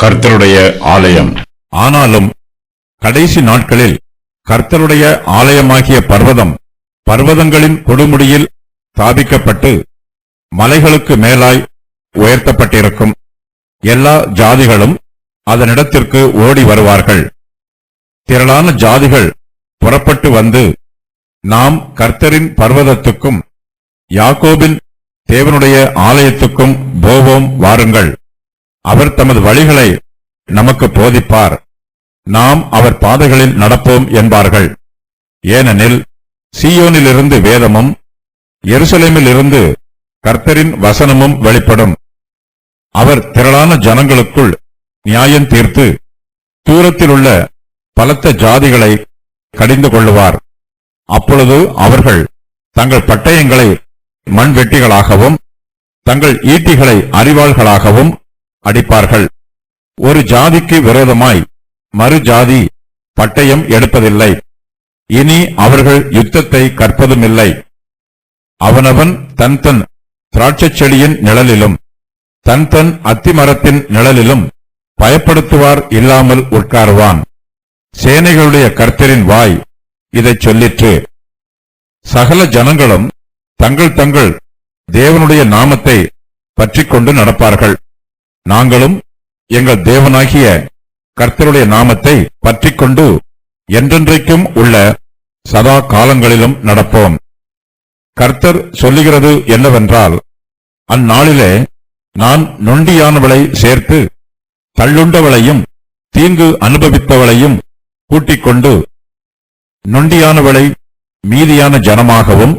கர்த்தருடைய ஆலயம். ஆனாலும் கடைசி நாட்களில் கர்த்தருடைய ஆலயமாகிய பர்வதம் பர்வதங்களின் கொடுமுடியில் ஸ்தாபிக்கப்பட்டு மலைகளுக்கு மேலாய் உயர்த்தப்பட்டிருக்கும். எல்லா ஜாதிகளும் அதனிடத்திற்கு ஓடி வருவார்கள். திரளான ஜாதிகள் புறப்பட்டு வந்து, நாம் கர்த்தரின் பர்வதத்துக்கும் யாக்கோபின் தேவனுடைய ஆலயத்துக்கும் போவோம், வாருங்கள். அவர் தமது வழிகளை நமக்கு போதிப்பார், நாம் அவர் பாதைகளில் நடப்போம் என்பார்கள். ஏனெனில் சீயோனிலிருந்து வேதமும் எருசலேமிலிருந்து கர்த்தரின் வசனமும் வெளிப்படும். அவர் திரளான ஜனங்களுக்குள் நியாயம் தீர்த்து தூரத்திலுள்ள பலத்த ஜாதிகளை கடிந்து கொள்ளுவார். அப்பொழுது அவர்கள் தங்கள் பட்டயங்களை மண்வெட்டிகளாகவும் தங்கள் ஈட்டிகளை அரிவாள்களாகவும் அடிப்பார்கள். ஒரு ஜாதிக்கு விரோதமாய் மறு ஜாதி பட்டயம் எடுப்பதில்லை. இனி அவர்கள் யுத்தத்தை கற்பதுமில்லை. அவனவன் தன் தன் திராட்சைச் செடியின் நிழலிலும் தன் தன் அத்திமரத்தின் நிழலிலும் பயப்படுத்துவார் இல்லாமல் உட்காருவான். சேனைகளுடைய கர்த்தரின் வாய் இதைச் சொல்லிற்று. சகல ஜனங்களும் தங்கள் தங்கள் தேவனுடைய நாமத்தை பற்றிக்கொண்டு நடப்பார்கள். நாங்களும் எங்கள் தேவனாகிய கர்த்தருடைய நாமத்தை பற்றிக்கொண்டு என்றென்றைக்கும் உள்ள சதா காலங்களிலும் நடப்போம். கர்த்தர் சொல்லுகிறது என்னவென்றால், அந்நாளிலே நான் நொண்டியானவளை சேர்த்து தள்ளுண்டவளையும் தீங்கு அனுபவித்தவளையும் கூட்டிக் கொண்டு நொண்டியானவளை மீதியான ஜனமாகவும்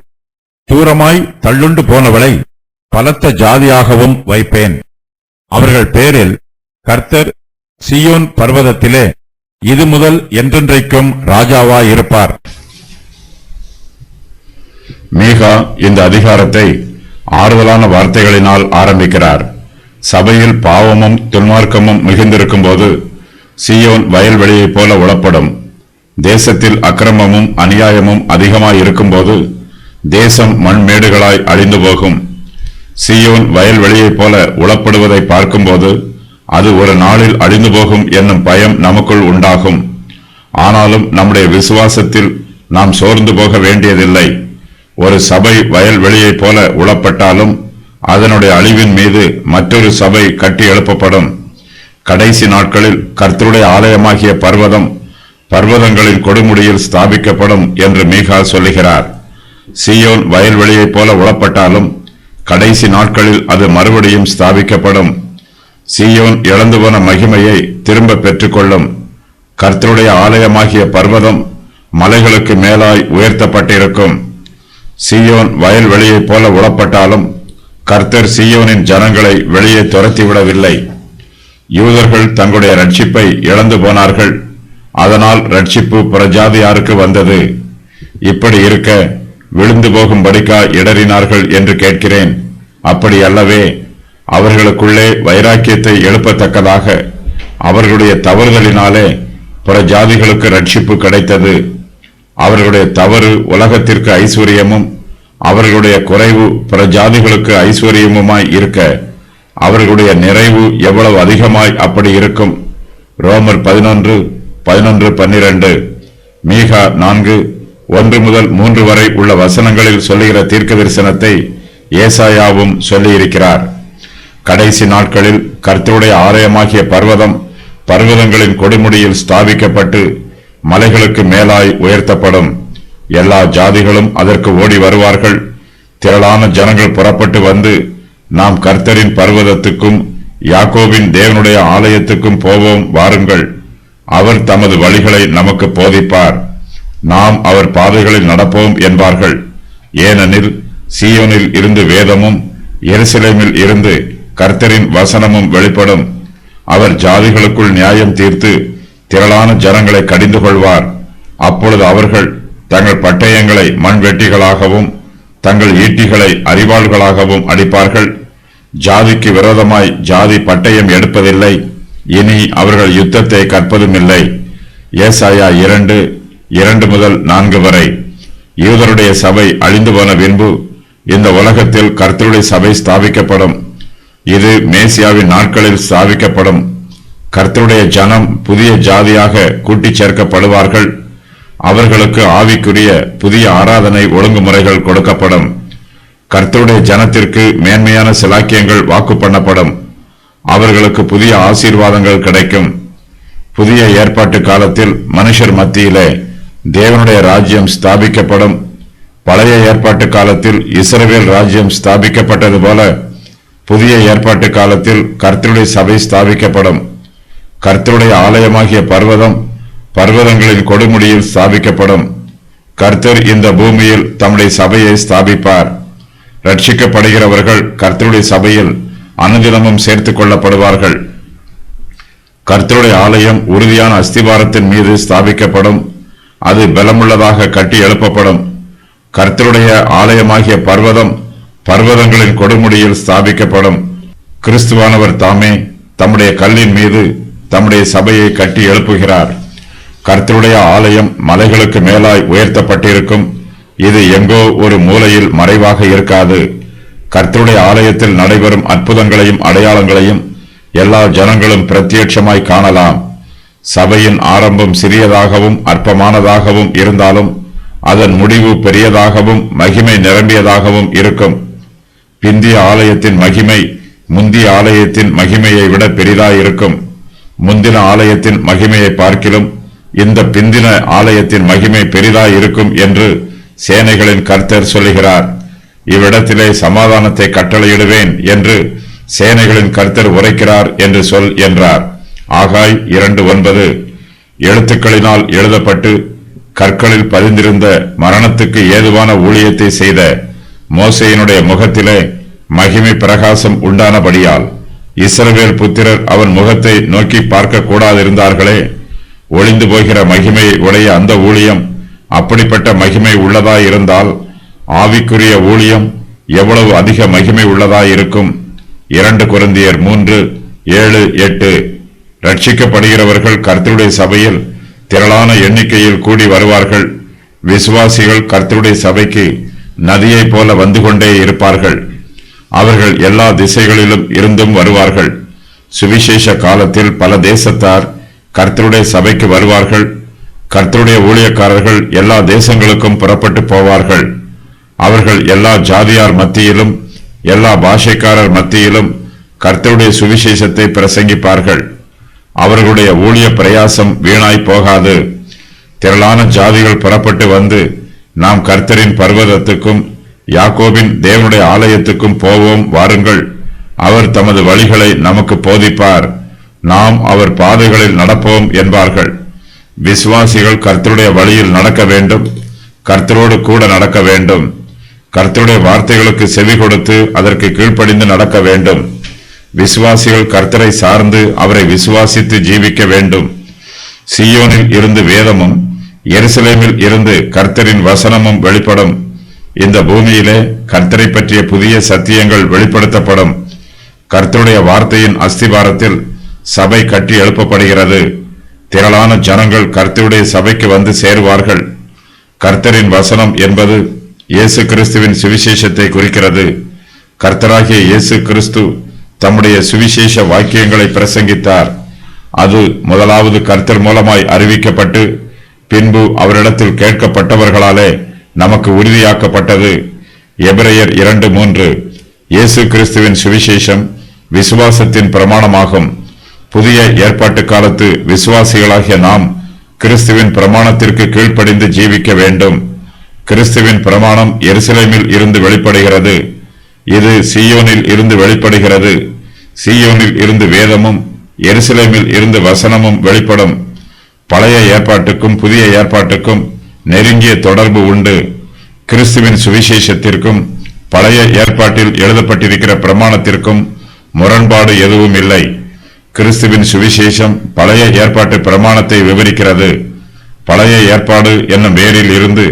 தூரமாய் தள்ளுண்டு போனவளை பலத்த ஜாதியாகவும் வைப்பேன். அவர்கள் பேரில் கர்த்தர் சீயோன் பர்வதத்திலே இது முதல் என்றென்றைக்கும் ராஜாவாயிருப்பார். மீகா இந்த அதிகாரத்தை ஆறுதலான வார்த்தைகளினால் ஆரம்பிக்கிறார். சபையில் பாவமும் துன்மார்க்கமும் மிகுந்திருக்கும் போது சீயோன் வயல்வெளியைப் போல உளப்படும். தேசத்தில் அக்கிரமமும் அநியாயமும் அதிகமாய் இருக்கும்போது தேசம் மண்மேடுகளாய் அழிந்து போகும். சீயோன் வயல்வெளியைப் போல உளப்படுவதை பார்க்கும்போது அது ஒரு நாளில் அழிந்து போகும் என்னும் பயம் நமக்குள் உண்டாகும். ஆனாலும் நம்முடைய விசுவாசத்தில் நாம் சோர்ந்து போக வேண்டியதில்லை. ஒரு சபை வயல்வெளியைப் போல உளப்பட்டாலும் அதனுடைய அழிவின் மீது மற்றொரு சபை கட்டி எழுப்பப்படும். கடைசி நாட்களில் கர்த்தருடைய ஆலயமாகிய பர்வதம் பர்வதங்களின் கொடுமுடியில் ஸ்தாபிக்கப்படும் என்று மீகா சொல்லுகிறார். சீயோன் வயல்வெளியைப் போல உளப்பட்டாலும் கடைசி நாட்களில் அது மறுபடியும் ஸ்தாபிக்கப்படும். சீயோன் இழந்து போன மகிமையை திரும்ப பெற்றுக்கொள்ளும். கர்த்தருடைய ஆலயமாகிய பர்வதம் மலைகளுக்கு மேலாய் உயர்த்தப்பட்டிருக்கும். சீயோன் வயல்வெளியைப் போல உளப்பட்டாலும் கர்த்தர் சீயோனின் ஜனங்களை வெளியே துரத்திவிடவில்லை. யூதர்கள் தங்களுடைய ரட்சிப்பை இழந்து போனார்கள். அதனால் ரட்சிப்பு புறஜாதியாருக்கு வந்தது. இப்படி இருக்க விழுந்து போகும்படிக்கா இடறினார்கள் என்று கேட்கிறேன். அப்படி அல்லவே, அவர்களுக்குள்ளே வைராக்கியத்தை எழுப்பத்தக்கதாக அவர்களுடைய தவறுதலினாலே புறஜாதிகளுக்கு ரட்சிப்பு கிடைத்தது. அவர்களுடைய தவறு உலகத்திற்கு ஐஸ்வர்யமும் அவர்களுடைய குறைவு புறஜாதிகளுக்கு ஐஸ்வர்யமுமாய் இருக்க அவர்களுடைய நிறைவு எவ்வளவு அதிகமாய் அப்படி இருக்கும். ரோமர் 11:11-12, மீகா 4:1-3 வரை உள்ள வசனங்களில் சொல்லுகிற தீர்க்க தரிசனத்தை ஏசாயாவும் சொல்லியிருக்கிறார். கடைசி நாட்களில் கர்த்தருடைய ஆலயமாகிய பர்வதம் பர்வதங்களின் கொடுமுடியில் ஸ்தாபிக்கப்பட்டு மலைகளுக்கு மேலாய் உயர்த்தப்படும். எல்லா ஜாதிகளும் அதற்கு ஓடி வருவார்கள். திரளான ஜனங்கள் புறப்பட்டு வந்து, நாம் கர்த்தரின் பர்வதத்துக்கும் யாக்கோபின் தேவனுடைய ஆலயத்துக்கும் போவோம், வாருங்கள். அவர் தமது வழிகளை நமக்கு போதிப்பார், நாம் அவர் பாதைகளில் நடப்போம் என்பார்கள். ஏனெனில் சீயோனில் இருந்து வேதமும் எருசலேமில் இருந்து கர்த்தரின் வசனமும் வெளிப்படும். அவர் ஜாதிகளுக்குள் நியாயம் தீர்த்து திரளான ஜனங்களை கடிந்து கொள்வார். அப்பொழுது அவர்கள் தங்கள் பட்டயங்களை மண்வெட்டிகளாகவும் தங்கள் ஈட்டிகளை அரிவாள்களாகவும் அடிப்பார்கள். ஜாதிக்கு விரோதமாய் ஜாதி பட்டயம் எடுப்பதில்லை. இனி அவர்கள் யுத்தத்தை கற்பதுமில்லை. ஏசாயா 2:2-4 வரை. யூதருடைய சபை அழிந்து போன பின்பு இந்த உலகத்தில் கர்த்தருடைய சபை ஸ்தாபிக்கப்படும். இது மேசியாவின் நாட்களில் ஸ்தாபிக்கப்படும். கர்த்தருடைய ஜனம் புதிய ஜாதியாக கூட்டிச் சேர்க்கப்படுவார்கள். அவர்களுக்கு ஆவிக்குரிய புதிய ஆராதனை ஒழுங்குமுறைகள் கொடுக்கப்படும். கர்த்தருடைய ஜனத்திற்கு மேன்மையான சிலாக்கியங்கள் வாக்கு பண்ணப்படும். அவர்களுக்கு புதிய ஆசீர்வாதங்கள் கிடைக்கும். புதிய ஏற்பாட்டு காலத்தில் மனுஷர் மத்தியிலே தேவனுடைய ராஜ்யம் ஸ்தாபிக்கப்படும். பழைய ஏற்பாட்டு காலத்தில் இஸ்ரவேல் ராஜ்யம் ஸ்தாபிக்கப்பட்டது போல புதிய ஏற்பாட்டு காலத்தில் கர்த்தருடைய சபை ஸ்தாபிக்கப்படும். கர்த்தருடைய ஆலயமாகிய பர்வதம் பர்வதங்களின் கொடுமுடியில் ஸ்தாபிக்கப்படும். கர்த்தர் இந்த பூமியில் தம்முடைய சபையை ஸ்தாபிப்பார். ரட்சிக்கப்படுகிறவர்கள் கர்த்தருடைய சபையில் அனுதினமும் சேர்த்துக் கொள்ளப்படுவார்கள். கர்த்தருடைய ஆலயம் உறுதியான அஸ்திபாரத்தின் மீது ஸ்தாபிக்கப்படும். அது பலமுள்ளதாக கட்டி எழுப்பப்படும். கர்த்தருடைய ஆலயமாகிய பர்வதம் பர்வதங்களின் கொடுமுடியில் ஸ்தாபிக்கப்படும். கிறிஸ்துவானவர் தாமே தம்முடைய கல்லின் மீது தம்முடைய சபையை கட்டி எழுப்புகிறார். கர்த்தருடைய ஆலயம் மலைகளுக்கு மேலாய் உயர்த்தப்பட்டிருக்கும். இது எங்கோ ஒரு மூலையில் மறைவாக இருக்காது. கர்த்தருடைய ஆலயத்தில் நடைபெறும் அற்புதங்களையும் அடையாளங்களையும் எல்லா ஜனங்களும் பிரத்யட்சமாய் காணலாம். சபையின் ஆரம்பம் சிறியதாகவும் அற்பமானதாகவும் இருந்தாலும் அதன் முடிவு பெரியதாகவும் மகிமை நிரம்பியதாகவும் இருக்கும். பிந்திய ஆலயத்தின் மகிமை முந்திய ஆலயத்தின் மகிமையை விட பெரிதாயிருக்கும். முந்தின ஆலயத்தின் மகிமையை பார்க்கிலும் இந்த பிந்தின ஆலயத்தின் மகிமை பெரிதாயிருக்கும் என்று சேனைகளின் கர்த்தர் சொல்லுகிறார். இவ்விடத்திலே சமாதானத்தை கட்டளையிடுவேன் என்று சேனைகளின் கர்த்தர் உரைக்கிறார் என்று சொல் என்றார். ஆகாய் 2:9. எழுத்துக்களினால் எழுதப்பட்டு கற்களில் பதிந்திருந்த மரணத்துக்கு ஏதுவான ஊழியத்தை செய்த மோசேயினுடைய முகத்திலே மகிமை பிரகாசம் உண்டானபடியால் இஸ்ரவேல் புத்திரர் அவன் முகத்தை நோக்கி பார்க்க கூடாதிருந்தார்களே. ஒளிந்து போகிற மகிமையை உடைய அந்த ஊழியம் அப்படிப்பட்ட மகிமை உள்ளதாயிருந்தால் ஆவிக்குரிய ஊழியம் எவ்வளவு அதிக மகிமை உள்ளதாயிருக்கும். 2 கொரிந்தியர் 3:7-8. ரட்சிக்கப்படுகிறவர்கள் கர்த்தருடைய சபையில் திரளான எண்ணிக்கையில் கூடி வருவார்கள். விசுவாசிகள் கர்த்தருடைய சபைக்கு நதியைப் போல வந்து கொண்டே இருப்பார்கள். அவர்கள் எல்லா திசைகளிலும் இருந்தும் வருவார்கள். சுவிசேஷ காலத்தில் பல தேசத்தார் கர்த்தருடைய சபைக்கு வருவார்கள். கர்த்தருடைய ஊழியக்காரர்கள் எல்லா தேசங்களுக்கும் புறப்பட்டு போவார்கள். அவர்கள் எல்லா ஜாதியார் மத்தியிலும் எல்லா பாஷைக்காரர் மத்தியிலும் கர்த்தருடைய சுவிசேஷத்தை பிரசங்கிப்பார்கள். அவர்களுடைய ஊழிய பிரயாசம் வீணாய் போகாது. திரளான ஜாதிகள் புறப்பட்டு வந்து நாம் கர்த்தரின் பர்வதத்துக்கும் யாக்கோபின் தேவனுடைய ஆலயத்துக்கும் போவோம், வாருங்கள். அவர் தமது வழிகளை நமக்கு போதிப்பார், நாம் அவர் பாதைகளில் நடப்போம் என்பார்கள். விசுவாசிகள் கர்த்தருடைய வழியில் நடக்க வேண்டும். கர்த்தரோடு கூட நடக்க வேண்டும். கர்த்தருடைய வார்த்தைகளுக்கு செவி கொடுத்து அதற்கு கீழ்ப்படிந்து நடக்க வேண்டும். விசுவாசிகள் கர்த்தரை சார்ந்து அவரை விசுவாசித்து ஜீவிக்க வேண்டும். சீயோனில் இருந்து வேதமும் எருசலேமில் இருந்து கர்த்தரின் வசனமும் வெளிப்படும். இந்த பூமியிலே கர்த்தரை பற்றிய புதிய சத்தியங்கள் வெளிப்படுத்தப்படும். கர்த்தருடைய வார்த்தையின் அஸ்திபாரத்தில் சபை கட்டி எழுப்பப்படுகிறது. திரளான ஜனங்கள் கர்த்தருடைய சபைக்கு வந்து சேருவார்கள். கர்த்தரின் வசனம் என்பது இயேசு கிறிஸ்துவின் சுவிசேஷத்தை குறிக்கிறது. கர்த்தராகிய இயேசு கிறிஸ்து தம்முடைய சுவிசேஷ வாக்கியங்களை பிரசங்கித்தார். அது முதலாவது கர்த்தர் மூலமாய் அறிவிக்கப்பட்டு பின்பு அவரிடத்தில் கேட்கப்பட்டவர்களாலே நமக்கு உறுதியாக்கப்பட்டது. எபிரெயர் 2:3. இயேசு கிறிஸ்துவின் சுவிசேஷம் விசுவாசத்தின் பிரமாணமாகும். புதிய ஏற்பாட்டு காலத்து விசுவாசிகளாகிய நாம் கிறிஸ்துவின் பிரமாணத்திற்கு கீழ்ப்படிந்து ஜீவிக்க வேண்டும். கிறிஸ்துவின் பிரமாணம் எருசலேமில் இருந்து வெளிப்படுகிறது. இது சீயோனில் இருந்து வெளிப்படுகிறது. சீயோனில் இருந்து வேதமும் எருசலேமில் இருந்து வசனமும் வெளிப்படும். பழைய ஏற்பாட்டுக்கும் புதிய ஏற்பாட்டுக்கும் நெருங்கிய தொடர்பு உண்டு. கிறிஸ்துவின் சுவிசேஷத்திற்கும் பழைய ஏற்பாட்டில் எழுதப்பட்டிருக்கிற பிரமாணத்திற்கும் முரண்பாடு எதுவும் இல்லை. கிறிஸ்துவின் சுவிசேஷம் பழைய ஏற்பாட்டு பிரமாணத்தை விவரிக்கிறது. பழைய ஏற்பாடு என்னும் வேரில் இருந்து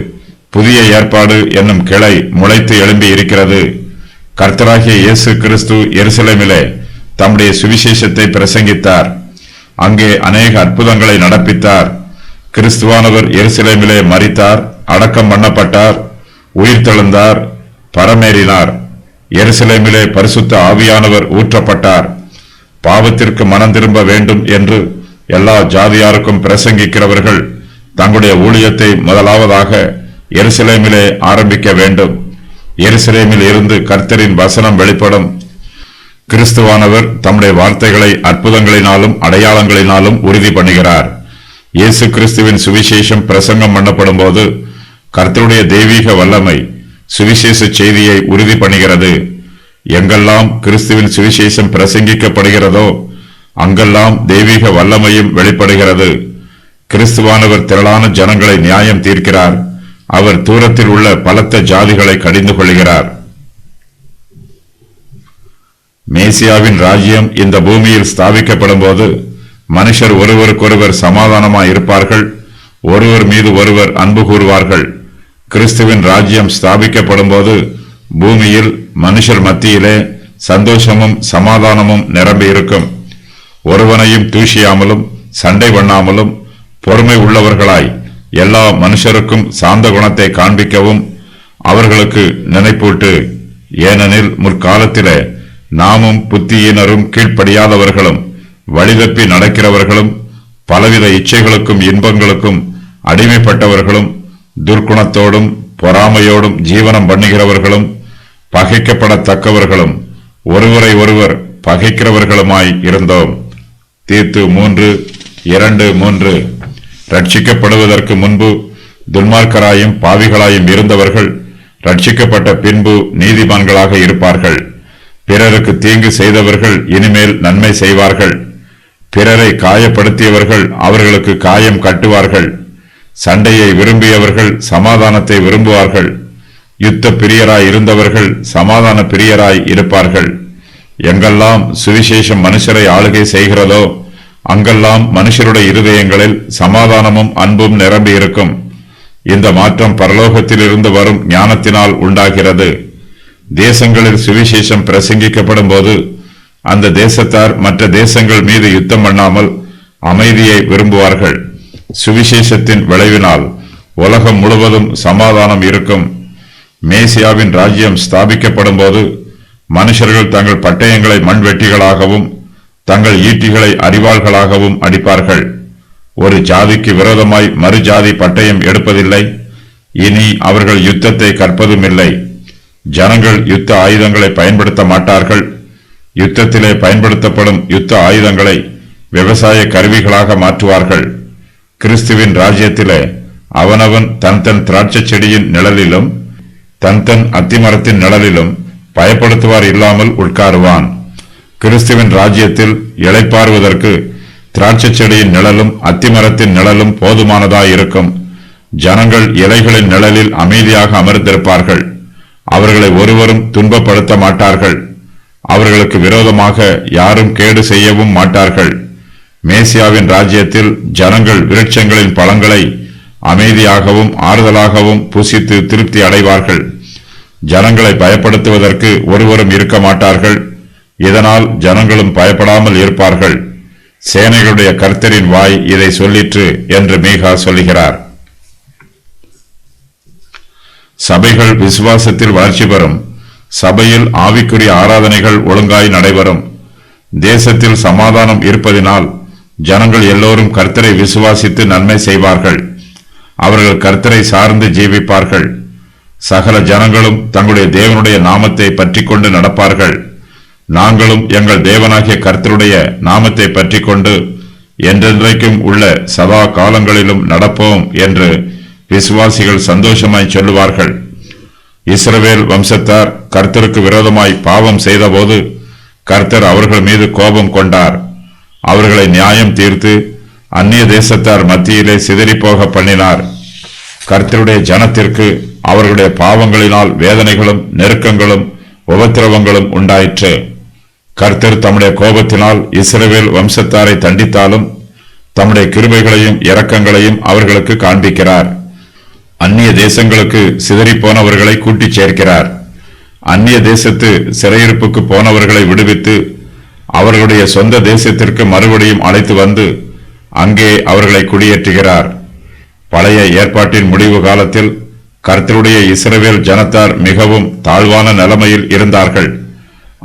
புதிய ஏற்பாடு என்னும் கிளை முளைத்து எழும்பி இருக்கிறது. கர்த்தராகிய இயேசு கிறிஸ்து எருசலேமிலே தம்முடைய சுவிசேஷத்தை பிரசங்கித்தார். அங்கே அநேக அற்புதங்களை நடப்பித்தார். கிறிஸ்துவானவர் எருசலேமிலே மரித்தார், அடக்கம் பண்ணப்பட்டார், உயிர்த்தெழுந்தார், பரமேறினார். எருசலேமிலே பரிசுத்த ஆவியானவர் ஊற்றப்பட்டார். பாவத்திற்கு மனம் திரும்ப வேண்டும் என்று எல்லா ஜாதியாருக்கும் பிரசங்கிக்கிறவர்கள் தங்களுடைய ஊழியத்தை முதலாவதாக எருசலேமிலே ஆரம்பிக்க வேண்டும். எருசலேமில் இருந்து கர்த்தரின் வசனம் வெளிப்படும். கிறிஸ்துவானவர் தம்முடைய வார்த்தைகளை அற்புதங்களினாலும் அடையாளங்களினாலும் உறுதி பண்ணுகிறார். இயேசு கிறிஸ்துவின் சுவிசேஷம் பிரசங்கம் பண்ணப்படும் போது கர்த்தருடைய தெய்வீக வல்லமை சுவிசேஷ செய்தியை உறுதி பண்ணுகிறது. எங்கெல்லாம் கிறிஸ்துவின் சுவிசேஷம் பிரசங்கிக்கப்படுகிறதோ அங்கெல்லாம் தெய்வீக வல்லமையும் வெளிப்படுகிறது. கிறிஸ்துவானவர் திரளான ஜனங்களை நியாயம் தீர்க்கிறார். அவர் தூரத்தில் உள்ள பலத்த ஜாதிகளை கடிந்து கொள்கிறார். மேசியாவின் ராஜ்யம் இந்த பூமியில் ஸ்தாபிக்கப்படும் போது மனுஷர் ஒருவருக்கொருவர் சமாதானமாய் இருப்பார்கள், ஒருவர் மீது ஒருவர் அன்பு கூறுவார்கள். கிறிஸ்துவின் ராஜ்யம் ஸ்தாபிக்கப்படும் போது பூமியில் மனுஷர் மத்தியிலே சந்தோஷமும் சமாதானமும் நிரம்பி இருக்கும். ஒருவனையும் தூஷியாமலும் சண்டை பண்ணாமலும் பொறுமை உள்ளவர்களாய் எல்லா மனுஷருக்கும் சாந்த குணத்தை காண்பிக்கவும் அவர்களுக்கு நினைப்பூட்டு. ஏனெனில் முற்காலத்திலே நாமும் புத்தியினரும் கீழ்ப்படியாதவர்களும் வழிதப்பி நடக்கிறவர்களும் பலவித இச்சைகளுக்கும் இன்பங்களுக்கும் அடிமைப்பட்டவர்களும் துர்க்குணத்தோடும் பொறாமையோடும் ஜீவனம் பண்ணுகிறவர்களும் பகைக்கப்படத்தக்கவர்களும் ஒருவரை ஒருவர் பகைக்கிறவர்களுமாய் இருந்தோம். தீத்து 3:2-3. ரட்சிக்கப்படுவதற்கு முன்பு துன்மார்க்கராயும் பாவிகளாயும் இருந்தவர்கள் ரட்சிக்கப்பட்ட பின்பு நீதிமான்களாக இருப்பார்கள். பிறருக்கு தீங்கு செய்தவர்கள் இனிமேல் நன்மை செய்வார்கள். பிறரை காயப்படுத்தியவர்கள் அவர்களுக்கு காயம் கட்டுவார்கள். சண்டையை விரும்பியவர்கள் சமாதானத்தை விரும்புவார்கள். யுத்த பிரியராய் இருந்தவர்கள் சமாதான பிரியராய் இருப்பார்கள். எங்கெல்லாம் சுவிசேஷம் மனுஷரை ஆளுகை செய்கிறதோ அங்கெல்லாம் மனுஷருடைய இருதயங்களில் சமாதானமும் அன்பும் நிரம்பி இருக்கும். இந்த மாற்றம் பரலோகத்திலிருந்து வரும் ஞானத்தினால் உண்டாகிறது. தேசங்களில் சுவிசேஷம் பிரசங்கிக்கப்படும் போது அந்த தேசத்தார் மற்ற தேசங்கள் மீது யுத்தம் பண்ணாமல் அமைதியை விரும்புவார்கள். சுவிசேஷத்தின் விளைவினால் உலகம் முழுவதும் சமாதானம் இருக்கும். மேசியாவின் ராஜ்யம் ஸ்தாபிக்கப்படும் போது மனுஷர்கள் தங்கள் பட்டயங்களை மண்வெட்டிகளாகவும் தங்கள் ஈட்டிகளை அரிவாள்களாகவும் அடிப்பார்கள். ஒரு ஜாதிக்கு விரோதமாய் மறு ஜாதி பட்டயம் எடுப்பதில்லை. இனி அவர்கள் யுத்தத்தை கற்பதும் இல்லை. ஜனங்கள் யுத்த ஆயுதங்களை பயன்படுத்த மாட்டார்கள். யுத்தத்திலே பயன்படுத்தப்படும் யுத்த ஆயுதங்களை விவசாய கருவிகளாக மாற்றுவார்கள். கிறிஸ்துவின் ராஜ்யத்திலே அவனவன் தன் தன் திராட்சை செடியின் நிழலிலும் தன் தன் அத்திமரத்தின் நிழலிலும் பயப்படுத்துவார் இல்லாமல் உட்காருவான். கிறிஸ்துவின் ராஜ்யத்தில் இளைப்பாறுவதற்கு திராட்சை செடியின் நிழலும் அத்திமரத்தின் நிழலும் போதுமானதாயிருக்கும். ஜனங்கள் இலைகளின் நிழலில் அமைதியாக அமர்ந்திருப்பார்கள். அவர்களை ஒருவரும் துன்பப்படுத்த மாட்டார்கள். அவர்களுக்கு விரோதமாக யாரும் கேடு செய்யவும் மாட்டார்கள். மேசியாவின் ராஜ்யத்தில் ஜனங்கள் விருட்சங்களின் பழங்களை அமைதியாகவும் ஆறுதலாகவும் புசித்து திருப்தி அடைவார்கள். ஜனங்களை பயப்படுத்துவதற்கு ஒருவரும் இருக்க மாட்டார்கள். இதனால் ஜனங்களும் பயப்படாமல் இருப்பார்கள். சேனைகளுடைய கர்த்தரின் வாய் இதை சொல்லிற்று என்று மீகா சொல்லுகிறார். சபைகள் விசுவாசத்தில் வளர்ச்சி பெறும். சபையில் ஆவிக்குரிய ஆராதனைகள் ஒழுங்காய் நடைபெறும். தேசத்தில் சமாதானம் இருப்பதினால் ஜனங்கள் எல்லோரும் கர்த்தரை விசுவாசித்து நன்மை செய்வார்கள். அவர்கள் கர்த்தரை சார்ந்து ஜீவிப்பார்கள். சகல ஜனங்களும் தங்களுடைய தேவனுடைய நாமத்தை பற்றி கொண்டு நடப்பார்கள். நாங்களும் எங்கள் தேவனாகிய கர்த்தருடைய நாமத்தை பற்றி கொண்டு என்றென்றைக்கும் உள்ள சதா காலங்களிலும் நடப்போம் என்று விசுவாசிகள் சந்தோஷமாய் சொல்லுவார்கள். இஸ்ரவேல் வம்சத்தார் கர்த்தருக்கு விரோதமாய் பாவம் செய்தபோது கர்த்தர் அவர்கள் மீது கோபம் கொண்டார். அவர்களை நியாயம் தீர்த்து அந்நிய தேசத்தார் மத்தியிலே சிதறிப்போக பண்ணினார். கர்த்தருடைய ஜனத்திற்கு அவர்களுடைய பாவங்களினால் வேதனைகளும் நெருக்கங்களும் உபத்திரவங்களும் உண்டாயிற்று. கர்த்தர் தம்முடைய கோபத்தினால் இஸ்ரவேல் வம்சத்தாரை தண்டித்தாலும் தம்முடைய கிருபைகளையும் இரக்கங்களையும் அவர்களுக்கு காண்பிக்கிறார். அந்நிய தேசங்களுக்கு சிதறிப்போனவர்களை கூட்டிச் சேர்க்கிறார். அந்நிய தேசத்து சிறையிருப்புக்கு போனவர்களை விடுவித்து அவர்களுடைய சொந்த தேசத்திற்கு மறுபடியும் அழைத்து வந்து அங்கே அவர்களை குடியேற்றுகிறார். பழைய ஏற்பாட்டின் முடிவு காலத்தில் கர்த்தருடைய இஸ்ரவேல் ஜனத்தார் மிகவும் தாழ்வான நிலைமையில் இருந்தார்கள்.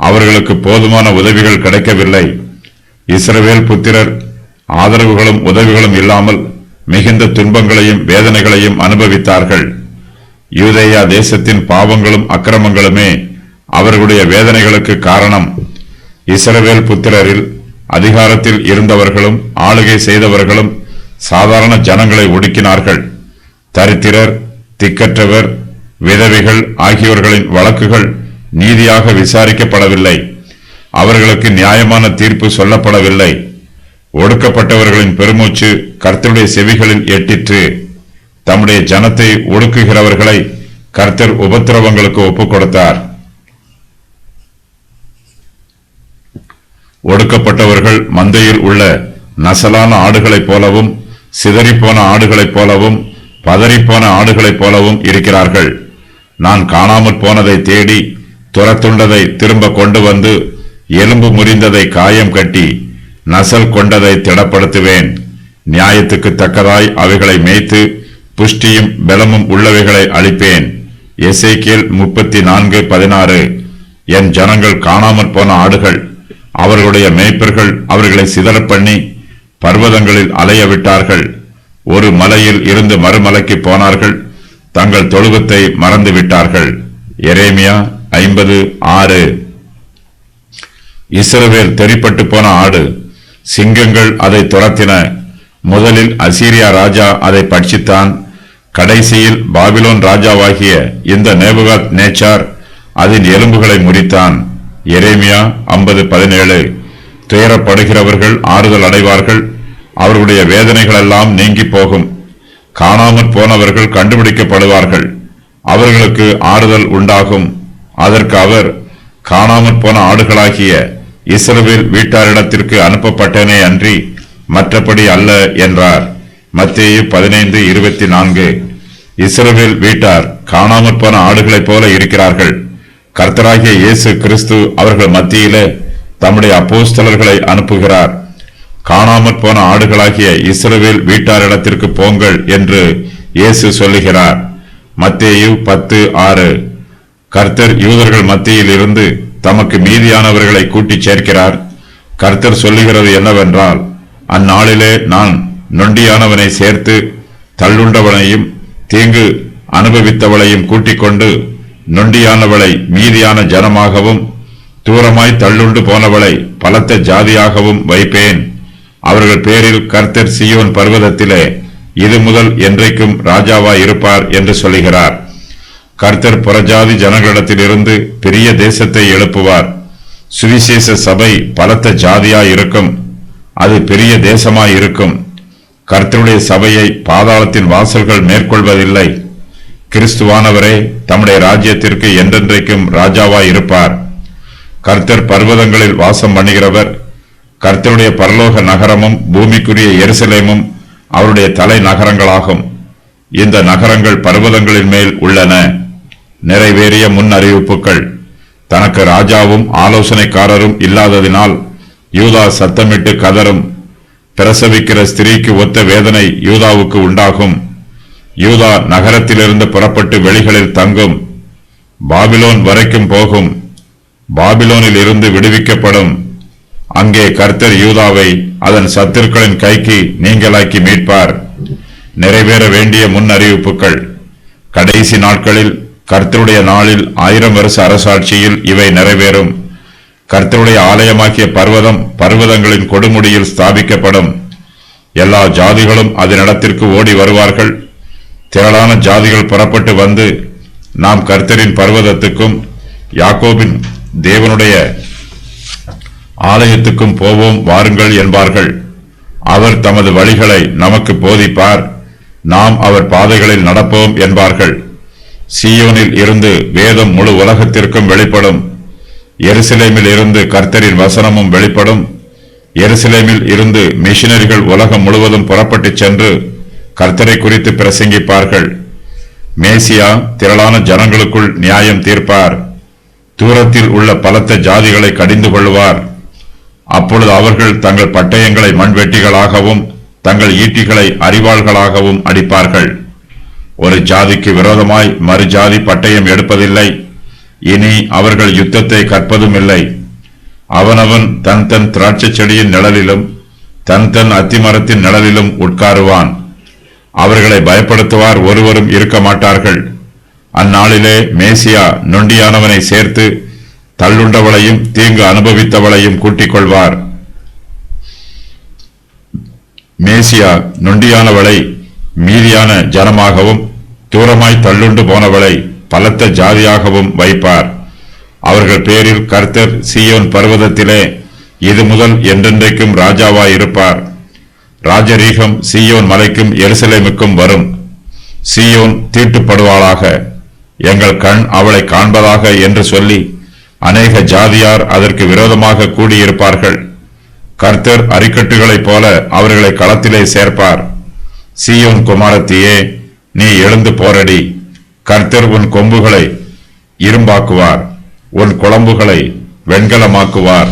அவர்களுக்கு போதுமான உதவிகள் கிடைக்கவில்லை. இஸ்ரவேல் புத்திரர் ஆதரவுகளும் உதவிகளும் இல்லாமல் மிகுந்த துன்பங்களையும் வேதனைகளையும் அனுபவித்தார்கள். யூதேயா தேசத்தின் பாவங்களும் அக்கிரமங்களுமே அவர்களுடைய வேதனைகளுக்கு காரணம். இஸ்ரவேல் புத்திரரில் அதிகாரத்தில் இருந்தவர்களும் ஆளுகை செய்தவர்களும் சாதாரண ஜனங்களை ஒடுக்கினார்கள். தரித்திரர், திக்கற்றவர், விதவைகள் ஆகியோர்களின் வழக்குகள் நீதியாக விசாரிக்கப்படவில்லை. அவர்களுக்கு நியாயமான தீர்ப்பு சொல்லப்படவில்லை. ஒடுக்கப்பட்டவர்களின் பெருமூச்சு கர்த்தருடைய செவிகளில் எட்டிற்று. தம்முடைய ஜனத்தை ஒடுக்குகிறவர்களை கர்த்தர் உபத்திரவங்களுக்கு ஒப்புக் கொடுத்தார். ஒடுக்கப்பட்டவர்கள் மந்தையில் உள்ள நசலான ஆடுகளைப் போலவும் சிதறிப்போன ஆடுகளைப் போலவும் பதறிப்போன ஆடுகளைப் போலவும் இருக்கிறார்கள். நான் காணாமற் போனதை தேடி துரத்துண்டதை திரும்ப கொண்டு வந்து எலும்பு முறிந்ததை காயம் கட்டி நசல் கொண்டதை திடப்படுத்துவேன். நியாயத்துக்கு தக்கதாய் அவைகளை மேய்த்து புஷ்டியும் பலமும் உள்ளவைகளை அளிப்பேன். எசேக்கியேல் 34:16. என் ஜனங்கள் காணாமற் போன ஆடுகள். அவர்களுடைய மேய்ப்பர்கள் அவர்களை சிதறப் பண்ணி பர்வதங்களில் அலைய விட்டார்கள். ஒரு மலையில் இருந்து மறுமலைக்கு போனார்கள். தங்கள் தொழுவத்தை மறந்து விட்டார்கள். எரேமியா 50:6. இஸ்ரவேல் தெரிப்பட்டு போன ஆடு. சிங்கங்கள் அதை துரத்தின. முதலில் அசீரியா ராஜா அதை பட்சித்தான். கடைசியில் பாபிலோன் ராஜாவாகிய இந்த நேபுகாத் நேச்சார் அதன் எலும்புகளை முறித்தான். எரேமியா 50:17. துயரப்படுகிறவர்கள் ஆறுதல் அடைவார்கள். அவர்களுடைய வேதனைகளெல்லாம் நீங்கி போகும். காணாமற் போனவர்கள் கண்டுபிடிக்கப்படுவார்கள். அவர்களுக்கு ஆறுதல் உண்டாகும். அதற்கு அவர், காணாமற் போன ஆடுகளாகிய இஸ்ரவேல் வீட்டாரிடத்திற்கு அனுப்பப்பட்டனே அன்றி மற்றபடி அல்ல என்றார். மத்தேயு 15:24. இஸ்ரவேல் வீட்டார் காணாமற் போன ஆடுகளைப் போல இருக்கிறார்கள். கர்த்தராகிய இயேசு கிறிஸ்து அவர்கள் மத்தியிலே தம்முடைய அப்போஸ்தலர்களை அனுப்புகிறார். காணாமற் போன ஆடுகளாகிய இஸ்ரவேல் வீட்டாரிடத்திற்கு போங்கள் என்று இயேசு சொல்லுகிறார். மத்தேயு 10:6. கர்த்தர் யூதர்கள் மத்தியில் இருந்து தமக்கு மீதியானவர்களை கூட்டிச் சேர்க்கிறார். கர்த்தர் சொல்லுகிறது என்னவென்றால், அந்நாளிலே நான் நொண்டியானவனை சேர்த்து தள்ளுண்டவனையும் தீங்கு அனுபவித்தவளையும் கூட்டிக் கொண்டு நொண்டியானவளை மீதியான ஜனமாகவும் தூரமாய் தள்ளுண்டு போனவளை பலத்த ஜாதியாகவும் வைப்பேன். அவர்கள் பேரில் கர்த்தர் சீயோன் பர்வதத்திலே இது முதல் என்றைக்கும் ராஜாவாய் இருப்பார் என்று சொல்லுகிறார். கர்த்தர் புறஜாதி ஜனங்களிடத்திலிருந்து பெரிய தேசத்தை எழுப்புவார். சுவிசேஷ சபை பலத்த ஜாதியாய் இருக்கும். அது பெரிய தேசமாய் இருக்கும். கர்த்தருடைய சபையை பாதாளத்தின் வாசல்கள் மேற்கொள்வதில்லை. கிறிஸ்துவானவரே தம்முடைய ராஜ்யத்திற்கு என்றென்றைக்கும் ராஜாவாய் இருப்பார். கர்த்தர் பர்வதங்களில் வாசம் பண்ணுகிறவர். கர்த்தருடைய பரலோக நகரமும் பூமிக்குரிய எருசலேமும் அவருடைய தலை நகரங்களாகும். இந்த நகரங்கள் பர்வதங்களின் மேல் உள்ளன. நிறைவேறிய முன் அறிவிப்புகள். தனக்கு ராஜாவும் ஆலோசனைக்காரரும் இல்லாததினால் யூதா சத்தமிட்டு கதரும். பிரசவிக்கிற ஸ்திரீக்கு ஒத்த வேதனை யூதாவுக்கு உண்டாகும். யூதா நகரத்திலிருந்து புறப்பட்டு வெளிகளில் தங்கும். பாபிலோன் வரைக்கும் போகும். பாபிலோனில் இருந்து விடுவிக்கப்படும். அங்கே கர்த்தர் யூதாவை அதன் சத்துருக்களின் கைக்கு நீங்களாக்கி மீட்பார். நிறைவேற வேண்டிய முன் அறிவிப்புகள். கடைசி நாட்களில் கர்த்தருடைய நாளில் 1000 வருஷ அரசாட்சியில் இவை நிறைவேறும். கர்த்தருடைய ஆலயமாக்கிய பர்வதம் பர்வதங்களின் கொடுமுடியில் ஸ்தாபிக்கப்படும். எல்லா ஜாதிகளும் அதனிடத்திற்கு ஓடி வருவார்கள். திரளான ஜாதிகள் புறப்பட்டு வந்து, நாம் கர்த்தரின் பர்வதத்துக்கும் யாக்கோபின் தேவனுடைய ஆலயத்துக்கும் போவோம் வாருங்கள் என்பார்கள். அவர் தமது வழிகளை நமக்கு போதிப்பார். நாம் அவர் பாதைகளில் நடப்போம் என்பார்கள். சீயோனில் இருந்து வேதம் முழு உலகத்திற்கும் வெளிப்படும். எருசலேமில் இருந்து கர்த்தரின் வசனமும் வெளிப்படும். எருசலேமில் இருந்து மிஷனரிகள் உலகம் முழுவதும் புறப்பட்டு சென்று கர்த்தரை குறித்து பிரசங்கிப்பார்கள். மேசியா திரளான ஜனங்களுக்குள் நியாயம் தீர்ப்பார். தூரத்தில் உள்ள பலத்த ஜாதிகளை கடிந்து கொள்வார். அப்பொழுது அவர்கள் தங்கள் பட்டயங்களை மண்வெட்டிகளாகவும் தங்கள் ஈட்டிகளை அரிவாள்களாகவும் அடிப்பார்கள். ஒரு ஜாதிக்கு விரோதமாய் மறு ஜாதி பட்டயம் எடுப்பதில்லை. இனி அவர்கள் யுத்தத்தை கற்பதும் இல்லை. அவனவன் தன் தன் திராட்சை செடியின் நிழலிலும் தன் தன் அத்திமரத்தின் நிழலிலும் உட்காருவான். அவர்களை பயப்படுத்துவார் ஒருவரும் இருக்க மாட்டார்கள். அந்நாளிலே மேசியா நொண்டியானவனை சேர்த்து தள்ளுண்டவளையும் தீங்கு அனுபவித்தவளையும் கூட்டிக் கொள்வார். மேசியா நொண்டியானவளை மீதியான ஜனமாகவும் தூரமாய் தள்ளுண்டு போனவளை பலத்த ஜாதியாகவும் வைப்பார். அவர்கள் பேரில் கர்த்தர் சீயோன் பர்வதத்திலே இது முதல் என்றென்றைக்கும் ராஜாவாய் இருப்பார். ராஜரீகம் சீயோன் மலைக்கும் எருசலேமுக்கும் வரும். சீயோன் தீட்டுப்படுவாளாக, எங்கள் கண் அவளை காண்பதாக என்று சொல்லி அநேக ஜாதியார் அதற்கு விரோதமாக கூடியிருப்பார்கள். கர்த்தர் அரிக்கட்டுகளைப் போல அவர்களை களத்திலே சேர்ப்பார். சீயோன் குமாரத்தியே, நீ எழுந்து போரடி. கர்த்தர் உன் கொம்புகளை இரும்பாக்குவார், உன் குளம்புகளை வெண்கலமாக்குவார்.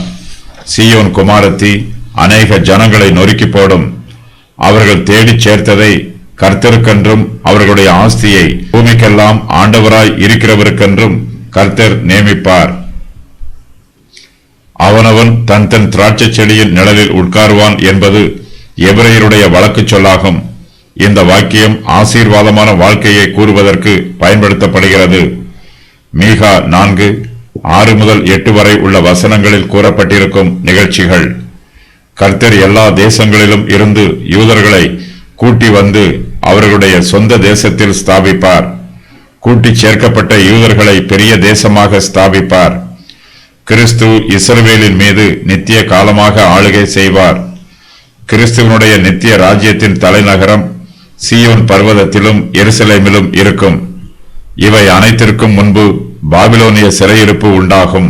சீயோன் குமாரத்தி அநேக ஜனங்களை நொறுக்கி போடும். அவர்கள் தேடிச் சேர்த்ததை கர்த்தருக்கென்றும் அவர்களுடைய ஆஸ்தியை பூமிக்கெல்லாம் ஆண்டவராய் இருக்கிறவருக்கென்றும் கர்த்தர் நியமிப்பார். அவனவன் தன் தன் திராட்சை செடியின் நிழலில் உட்காருவான் என்பது எபிரெயருடைய வழக்கு சொல்லாகும். இந்த வாக்கியம் ஆசீர்வாதமான வாழ்க்கையை கூறுவதற்கு பயன்படுத்தப்படுகிறது. மீகா 4:6-8 வரை உள்ள வசனங்களில் கூறப்பட்டிருக்கும் நிகழ்ச்சிகள். கர்த்தர் எல்லா தேசங்களிலும் இருந்து யூதர்களை கூட்டி வந்து அவர்களுடைய சொந்த தேசத்தில் ஸ்தாபிப்பார். கூட்டி சேர்க்கப்பட்ட யூதர்களை பெரிய தேசமாக ஸ்தாபிப்பார். கிறிஸ்து இஸ்ரவேலின் மீது நித்திய காலமாக ஆளுகை செய்வார். கிறிஸ்துவனுடைய நித்திய ராஜ்யத்தின் தலைநகரம் சீயோன் பர்வதத்திலும் எருசலேமிலும் இருக்கும். இவை அனைத்திற்கும் முன்பு பாபிலோனிய சிறையிருப்பு உண்டாகும்.